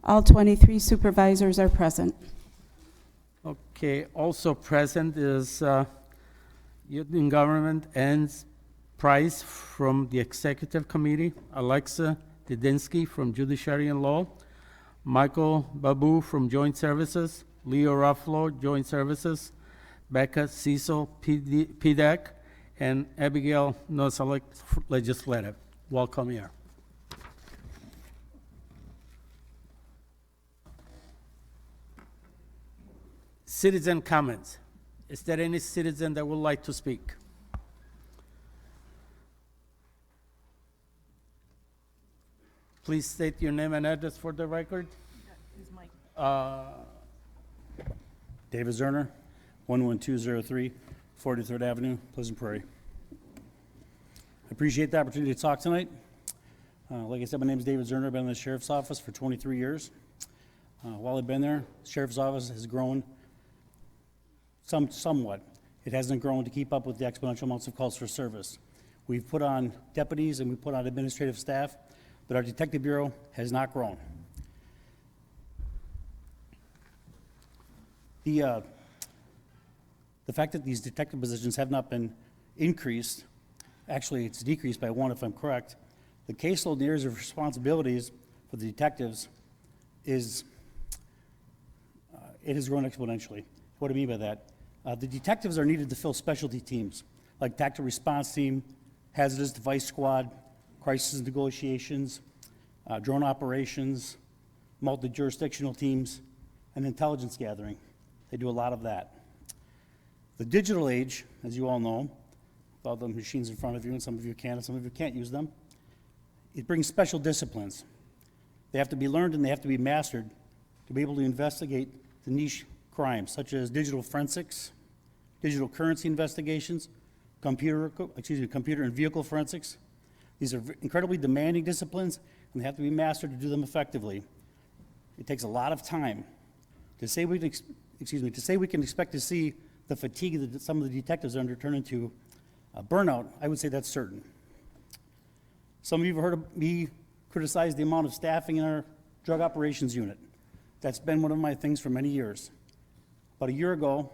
All 23 supervisors are present. Okay, also present is Youth in Government and Price from the Executive Committee, Alexa Didinsky from Judiciary and Law, Michael Babu from Joint Services, Leo Ruffalo, Joint Services, Becca Cecil, PDEC, and Abigail Nosalek, Legislative. Welcome here. Citizen comments. Is there any citizen that would like to speak? Please state your name and address for the record. David Zerner, 11203 43rd Avenue, Pleasant Prairie. I appreciate the opportunity to talk tonight. Like I said, my name is David Zerner. I've been in the Sheriff's Office for 23 years. While I've been there, the Sheriff's Office has grown somewhat. It hasn't grown to keep up with the exponential amounts of calls for service. We've put on deputies and we put on administrative staff, but our Detective Bureau has not grown. The fact that these detective positions have not been increased, actually it's decreased by one if I'm correct, the caseload and the areas of responsibilities for the detectives is, it has grown exponentially. What do I mean by that? The detectives are needed to fill specialty teams, like tactical response team, hazardous device squad, crisis negotiations, drone operations, multi-jurisdictional teams, and intelligence gathering. They do a lot of that. The digital age, as you all know, with all the machines in front of you, and some of you can and some of you can't use them, it brings special disciplines. They have to be learned and they have to be mastered to be able to investigate the niche crimes, such as digital forensics, digital currency investigations, computer and vehicle forensics. These are incredibly demanding disciplines, and they have to be mastered to do them effectively. It takes a lot of time. To say we can expect to see the fatigue that some of the detectives are under turn into burnout, I would say that's certain. Some of you have heard me criticize the amount of staffing in our drug operations unit. That's been one of my things for many years. About a year ago,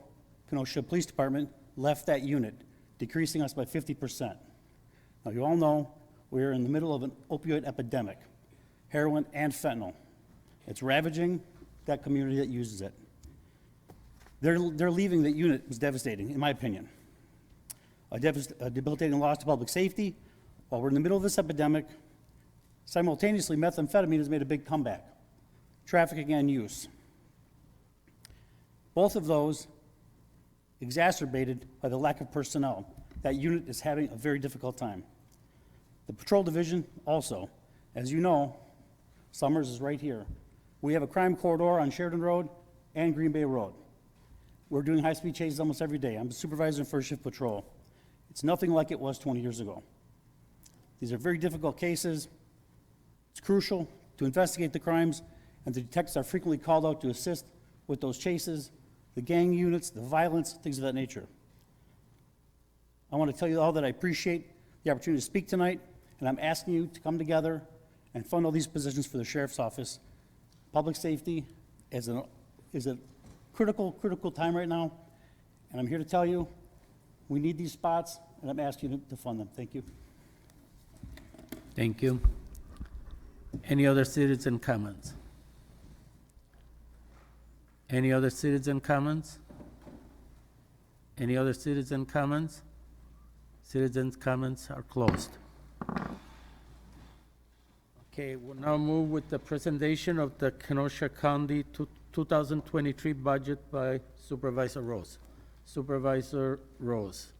Kenosha Police Department left that unit, decreasing us by 50%. Now, you all know we're in the middle of an opioid epidemic, heroin and fentanyl. It's ravaging that community that uses it. They're leaving that unit was devastating, in my opinion. A debilitating loss to public safety. While we're in the middle of this epidemic, simultaneously, methamphetamine has made a big comeback. Trafficking and use. Both of those exacerbated by the lack of personnel. That unit is having a very difficult time. The patrol division also. As you know, Summers is right here. We have a crime corridor on Sheridan Road and Green Bay Road. We're doing high-speed chases almost every day. I'm a supervisor in first shift patrol. It's nothing like it was 20 years ago. These are very difficult cases. It's crucial to investigate the crimes, and the detectives are frequently called out to assist with those chases, the gang units, the violence, things of that nature. I want to tell you all that I appreciate the opportunity to speak tonight, and I'm asking you to come together and fund all these positions for the Sheriff's Office. Public safety is a critical time right now, and I'm here to tell you we need these spots, and I'm asking you to fund them. Thank you. Thank you. Any other citizen comments? Any other citizen comments? Any other citizen comments? Citizens' comments are closed. Okay, we'll now move with the presentation of the Kenosha County 2023 budget by Supervisor Rose. Supervisor Rose.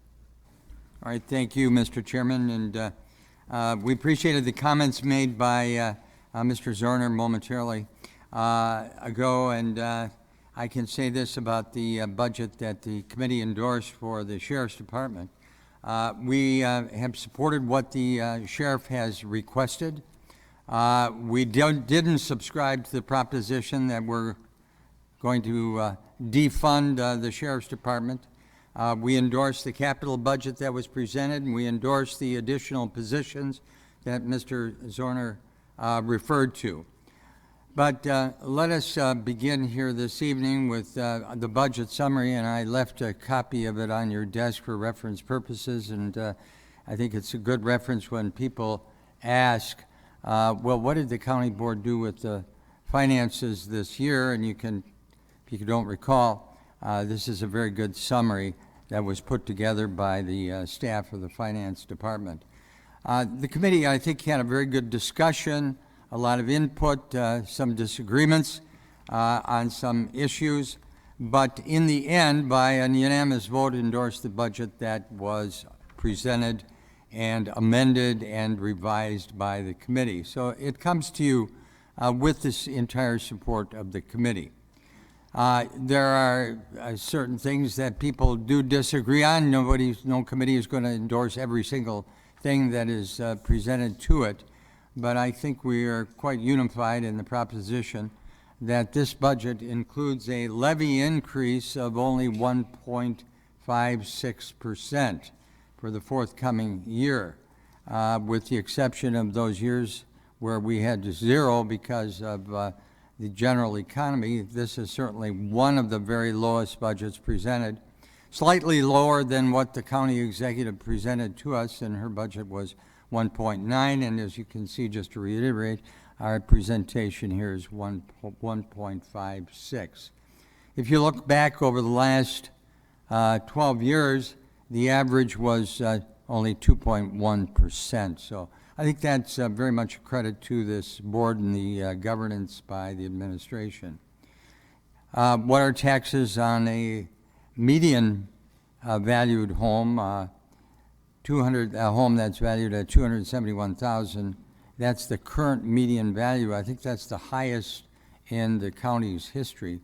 All right, thank you, Mr. Chairman, and we appreciated the comments made by Mr. Zorner momentarily ago, and I can say this about the budget that the committee endorsed for the Sheriff's Department. We have supported what the Sheriff has requested. We didn't subscribe to the proposition that we're going to defund the Sheriff's Department. We endorsed the capital budget that was presented, and we endorsed the additional positions that Mr. Zorner referred to. But let us begin here this evening with the budget summary, and I left a copy of it on your desk for reference purposes, and I think it's a good reference when people ask, well, what did the county board do with the finances this year? And you can, if you don't recall, this is a very good summary that was put together by the staff of the finance department. The committee, I think, had a very good discussion, a lot of input, some disagreements on some issues, but in the end, by a unanimous vote, endorsed the budget that was presented and amended and revised by the committee. So it comes to you with this entire support of the committee. There are certain things that people do disagree on. No committee is going to endorse every single thing that is presented to it, but I think we are quite unified in the proposition that this budget includes a levy increase of only 1.56% for the forthcoming year, with the exception of those years where we had zero because of the general economy. This is certainly one of the very lowest budgets presented, slightly lower than what the county executive presented to us, and her budget was 1.9, and as you can see, just to reiterate, our presentation here is 1.56. If you look back over the last 12 years, the average was only 2.1%. So I think that's very much a credit to this board and the governance by the administration. What are taxes on a median valued home? A home that's valued at $271,000. That's the current median value. I think that's the highest in the county's history.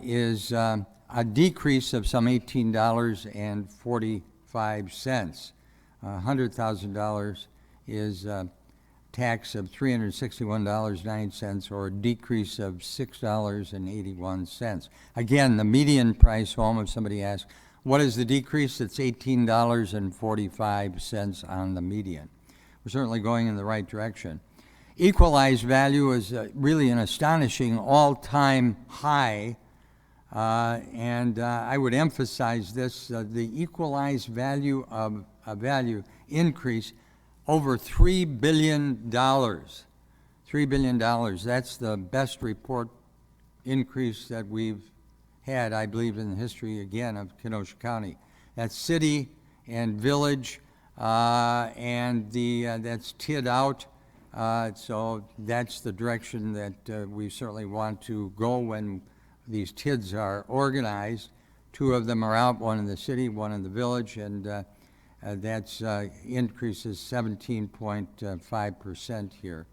Is a decrease of some $18.45. $100,000 is a tax of $361.09, or a decrease of $6.81. Again, the median price home, if somebody asks, what is the decrease? It's $18.45 on the median. We're certainly going in the right direction. Equalized value is really an astonishing all-time high, and I would emphasize this, the equalized value of a value increase over $3 billion. $3 billion, that's the best report increase that we've had, I believe, in the history, again, of Kenosha County. That's city and village, and that's TID out. So that's the direction that we certainly want to go when these TIDs are organized. Two of them are out, one in the city, one in the village, and that's increases 17.5% here.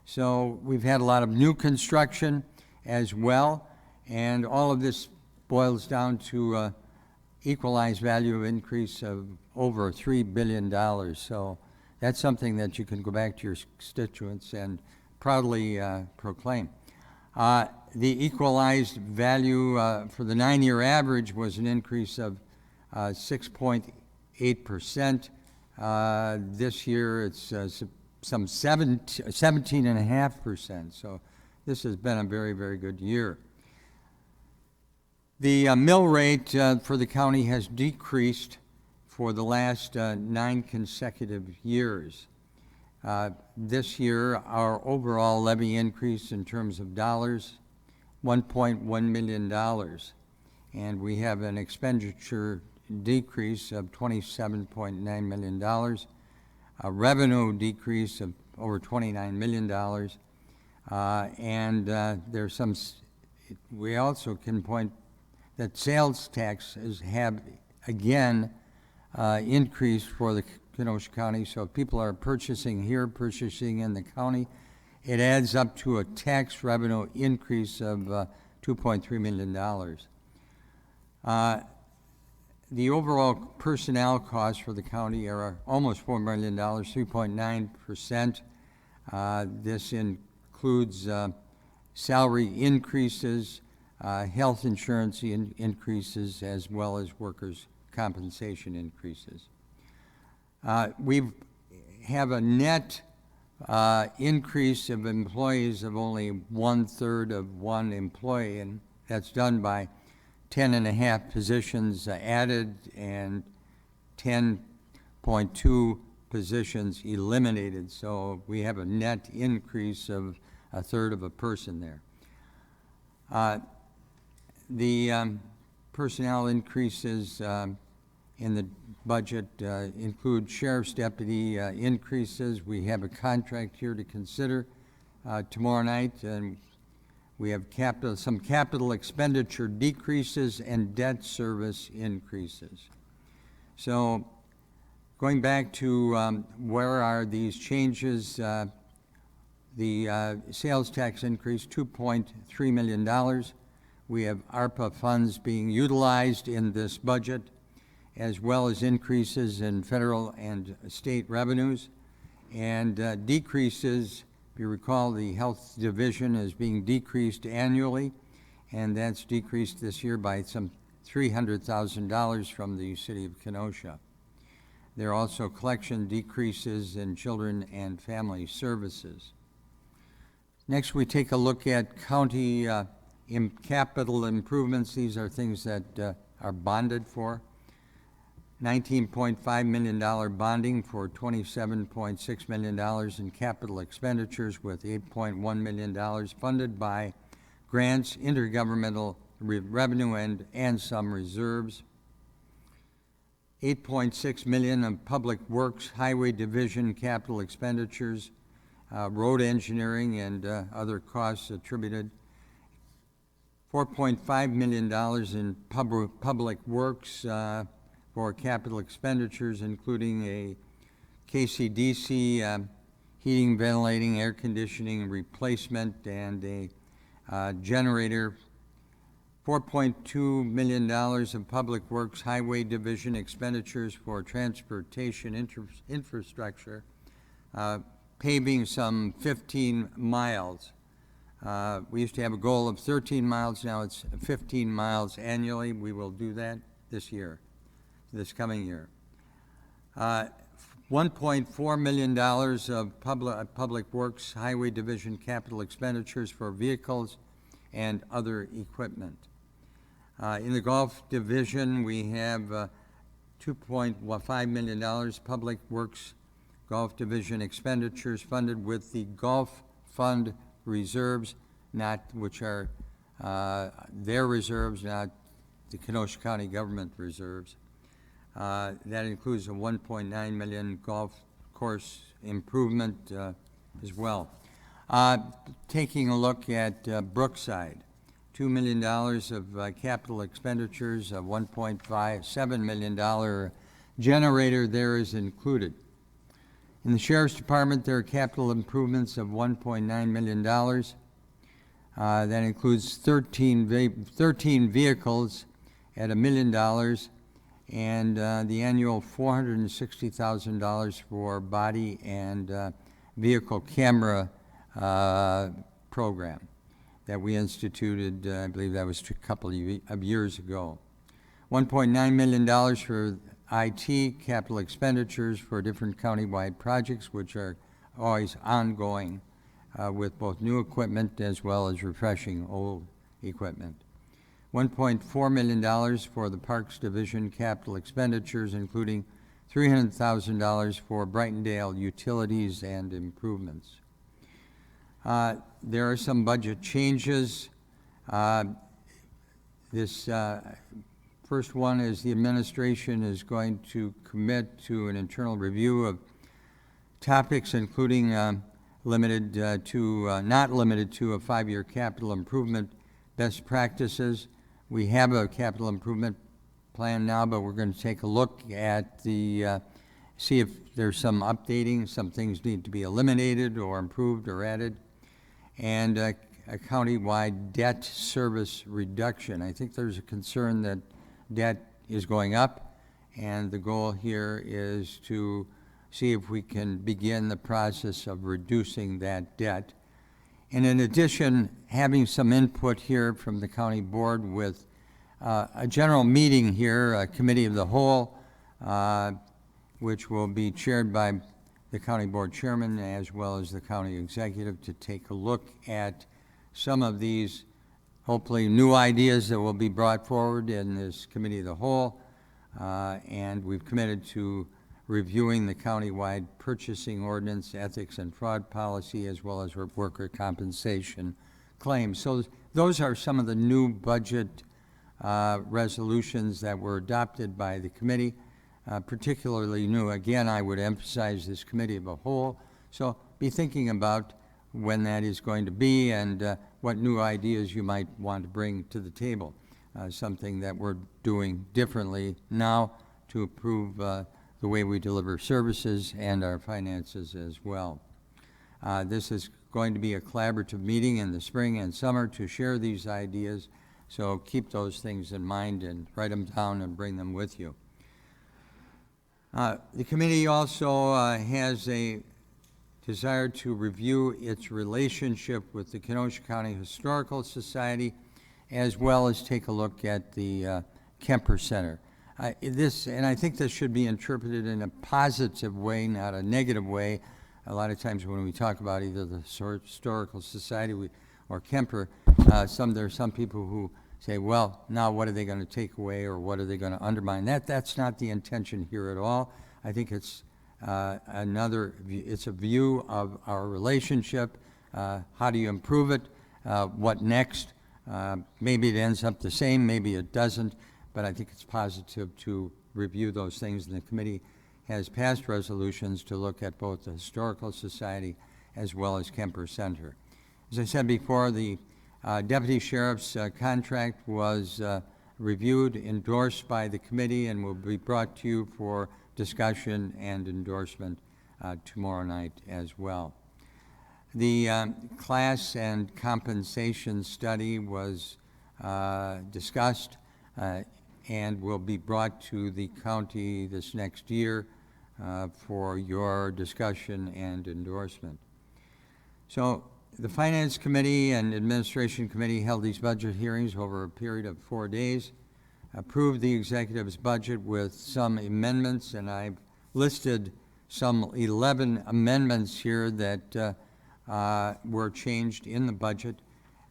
So we've had a lot of new construction as well, and all of this boils down to equalized value of increase of over $3 billion. So that's something that you can go back to your constituents and proudly proclaim. The equalized value for the 9-year average was an increase of 6.8%. This year it's some 17.5%. So this has been a very, very good year. The mill rate for the county has decreased for the last 9 consecutive years. This year, our overall levy increase in terms of dollars, $1.1 million. And we have an expenditure decrease of $27.9 million, a revenue decrease of over $29 million. And there's some, we also can point that sales taxes have, again, increased for the Kenosha County. So if people are purchasing here, purchasing in the county, it adds up to a tax revenue increase of $2.3 million. The overall personnel costs for the county are almost $4 million, 3.9%. This includes salary increases, health insurance increases, as well as workers' compensation increases. We have a net increase of employees of only 1/3 of one employee, and that's done by 10.5 positions added and 10.2 positions eliminated. So we have a net increase of 1/3 of a person there. The personnel increases in the budget include sheriff's deputy increases. We have a contract here to consider tomorrow night, and we have some capital expenditure decreases and debt service increases. So going back to where are these changes, the sales tax increase, $2.3 million. We have ARPA funds being utilized in this budget, as well as increases in federal and state revenues, and decreases. If you recall, the health division is being decreased annually, and that's decreased this year by some $300,000 from the city of Kenosha. There are also collection decreases in children and family services. Next, we take a look at county capital improvements. These are things that are bonded for. $19.5 million bonding for $27.6 million in capital expenditures, with $8.1 million funded by grants, intergovernmental revenue, and some reserves. $8.6 million of public works, highway division capital expenditures, road engineering, and other costs attributed. $4.5 million in public works for capital expenditures, including a KCDC heating, ventilating, air conditioning replacement, and a generator. $4.2 million of public works, highway division expenditures for transportation infrastructure, paving some 15 miles. We used to have a goal of 13 miles, now it's 15 miles annually. We will do that this year, this coming year. $1.4 million of public works, highway division capital expenditures for vehicles and other equipment. In the golf division, we have $2.5 million public works golf division expenditures funded with the golf fund reserves, which are their reserves, not the Kenosha County government reserves. That includes a $1.9 million golf course improvement as well. Taking a look at Brookside, $2 million of capital expenditures, a $1.57 million generator there is included. In the Sheriff's Department, there are capital improvements of $1.9 million. That includes 13 vehicles at $1 million, and the annual $460,000 for body and vehicle camera program that we instituted, I believe that was a couple of years ago. $1.9 million for IT capital expenditures for different countywide projects, which are always ongoing with both new equipment as well as refreshing old equipment. $1.4 million for the Parks Division capital expenditures, including $300,000 for Brightondale utilities and improvements. There are some budget changes. This first one is the administration is going to commit to an internal review of topics, including not limited to a 5-year capital improvement best practices. We have a capital improvement plan now, but we're going to take a look at see if there's some updating, some things need to be eliminated or improved or added, and a county-wide debt service reduction. I think there's a concern that debt is going up, and the goal here is to see if we can begin the process of reducing that debt. And in addition, having some input here from the county board with a general meeting here, a committee of the whole, which will be chaired by the county board chairman as well as the county executive to take a look at some of these hopefully new ideas that will be brought forward in this committee of the whole. And we've committed to reviewing the countywide purchasing ordinance, ethics and fraud policy, as well as worker compensation claims. So those are some of the new budget resolutions that were adopted by the committee, particularly new. Again, I would emphasize this committee of a whole. So be thinking about when that is going to be and what new ideas you might want to bring to the table. Something that we're doing differently now to improve the way we deliver services and our finances as well. This is going to be a collaborative meeting in the spring and summer to share these ideas, so keep those things in mind and write them down and bring them with you. The committee also has a desire to review its relationship with the Kenosha County Historical Society, as well as take a look at the Kemper Center. And I think this should be interpreted in a positive way, not a negative way. A lot of times when we talk about either the Historical Society or Kemper, there are some people who say, well, now what are they going to take away or what are they going to undermine? That's not the intention here at all. I think it's it's a view of our relationship. How do you improve it? What next? Maybe it ends up the same, maybe it doesn't, but I think it's positive to review those things, and the committee has passed resolutions to look at both the Historical Society as well as Kemper Center. As I said before, the Deputy Sheriff's contract was reviewed, endorsed by the committee, and will be brought to you for discussion and endorsement tomorrow night as well. The class and compensation study was discussed and will be brought to the county this next year for your discussion and endorsement. So the Finance Committee and Administration Committee held these budget hearings over a period of 4 days, approved the executive's budget with some amendments, and I've listed some 11 amendments here that were changed in the budget.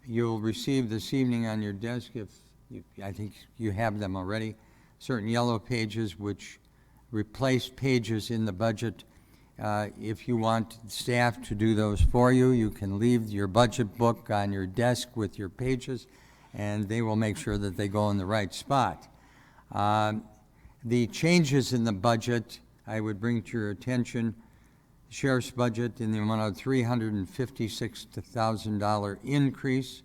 You'll receive this evening on your desk, I think you have them already, certain yellow pages which replace pages in the budget. If you want staff to do those for you, you can leave your budget book on your desk with your pages, and they will make sure that they go in the right spot. The changes in the budget I would bring to your attention: Sheriff's budget in the amount of $356,000 increase.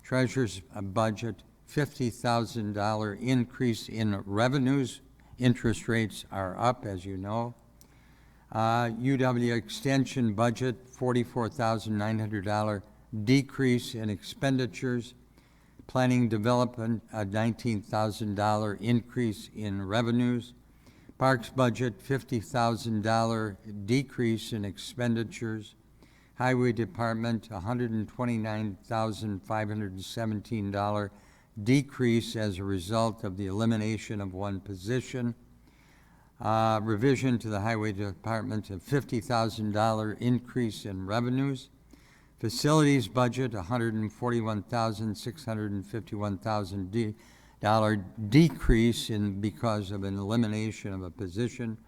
Treasurer's budget, $50,000 increase in revenues. Interest rates are up, as you know. UW Extension budget, $44,900 decrease in expenditures. Planning Development, a $19,000 increase in revenues. Parks budget, $50,000 decrease in expenditures. Highway Department, $129,517 decrease as a result of the elimination of one position. Revision to the Highway Department, a $50,000 increase in revenues. Facilities budget, $141,651,000 decrease because of an elimination of a position.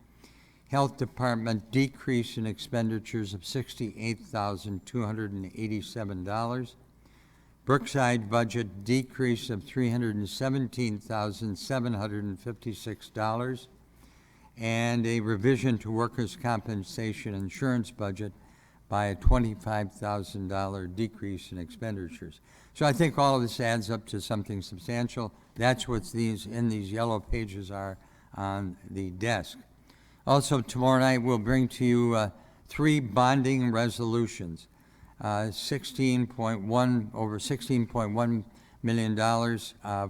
Health Department decrease in expenditures of $68,287. Brookside budget decrease of $317,756, and a revision to workers' compensation insurance budget by a $25,000 decrease in expenditures. So I think all of this adds up to something substantial. That's what these yellow pages are on the desk. Also, tomorrow night we'll bring to you 3 bonding resolutions. Over $16.1 million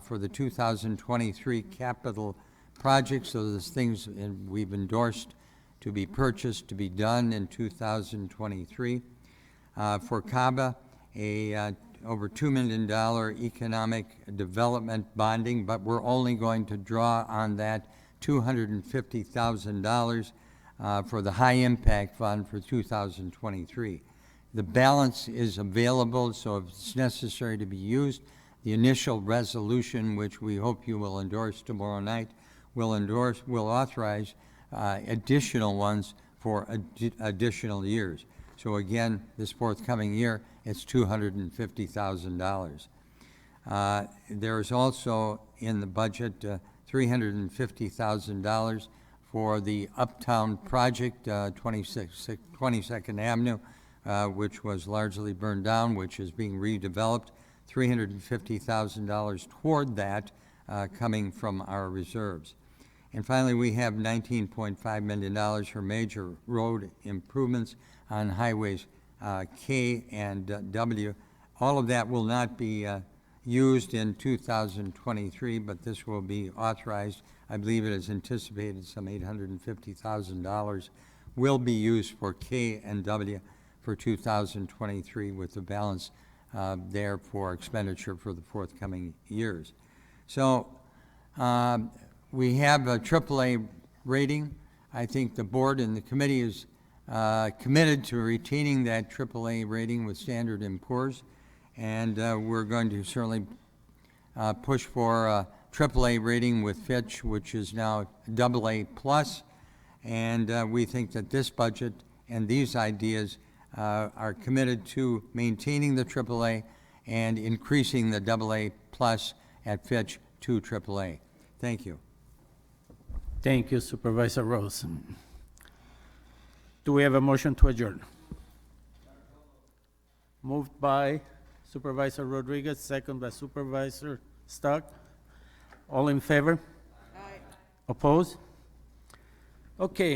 for the 2023 capital projects. So there's things we've endorsed to be purchased, to be done in 2023. For CABA, over $2 million economic development bonding, but we're only going to draw on that $250,000 for the High Impact Fund for 2023. The balance is available, so if it's necessary to be used, the initial resolution, which we hope you will endorse tomorrow night, will authorize additional ones for additional years. So again, this forthcoming year, it's $250,000. There is also in the budget $350,000 for the Uptown Project, 22nd Avenue, which was largely burned down, which is being redeveloped. $350,000 toward that coming from our reserves. And finally, we have $19.5 million for major road improvements on highways K and W. All of that will not be used in 2023, but this will be authorized. I believe it is anticipated some $850,000 will be used for K and W for 2023, with the balance there for expenditure for the forthcoming years. So we have a AAA rating. I think the board and the committee is committed to retaining that AAA rating with Standard & Poor's, and we're going to certainly push for a AAA rating with Fitch, which is now AA+, and we think that this budget and these ideas are committed to maintaining the AAA and increasing the AA+ at Fitch to AAA. Thank you. Thank you, Supervisor Rose. Do we have a motion to adjourn? Moved by Supervisor Rodriguez, second by Supervisor Stuck. All in favor? Aye. Opposed? Okay.